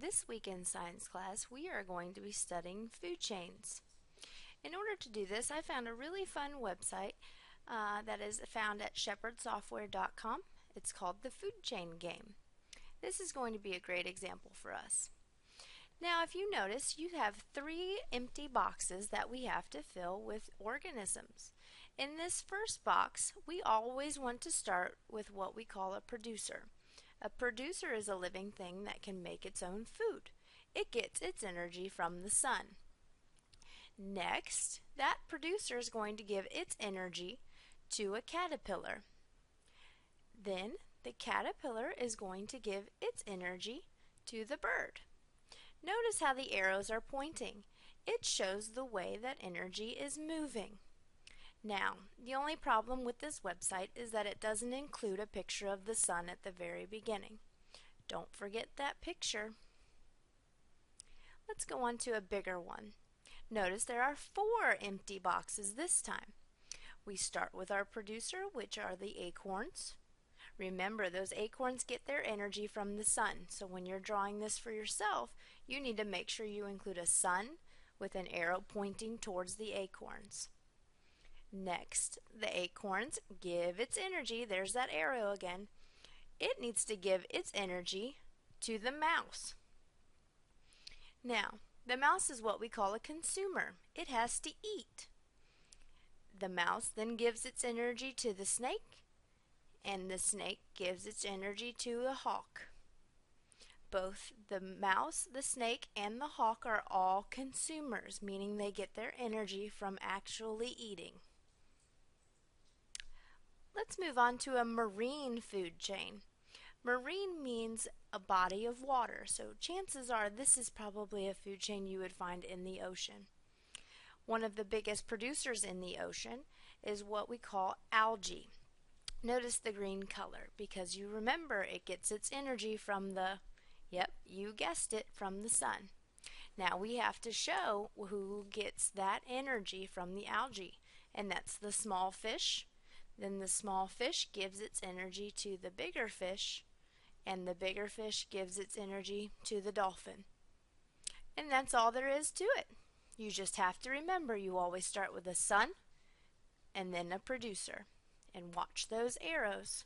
This week in science class, we are going to be studying food chains. In order to do this, I found a really fun website that is found at shepherdsoftware.com. It's called the Food Chain Game. This is going to be a great example for us. Now, if you notice, you have 3 empty boxes that we have to fill with organisms. In this first box, we always want to start with what we call a producer. A producer is a living thing that can make its own food. It gets its energy from the sun. Next, that producer is going to give its energy to a caterpillar. Then the caterpillar is going to give its energy to the bird. Notice how the arrows are pointing. It shows the way that energy is moving. Now, the only problem with this website is that it doesn't include a picture of the sun at the very beginning. Don't forget that picture. Let's go on to a bigger one. Notice there are 4 empty boxes this time. We start with our producer, which are the acorns. Remember, those acorns get their energy from the sun, so when you're drawing this for yourself, you need to make sure you include a sun with an arrow pointing towards the acorns. Next, the acorns give its energy, there's that arrow again. It needs to give its energy to the mouse. Now, the mouse is what we call a consumer. It has to eat. The mouse then gives its energy to the snake, and the snake gives its energy to a hawk. Both the mouse, the snake, and the hawk are all consumers, meaning they get their energy from actually eating. Let's move on to a marine food chain. Marine means a body of water, so chances are this is probably a food chain you would find in the ocean. One of the biggest producers in the ocean is what we call algae. Notice the green color because you remember it gets its energy from you guessed it, from the sun. Now we have to show who gets that energy from the algae, and that's the small fish. Then the small fish gives its energy to the bigger fish, and the bigger fish gives its energy to the dolphin. And that's all there is to it. You just have to remember you always start with a sun and then a producer. And watch those arrows.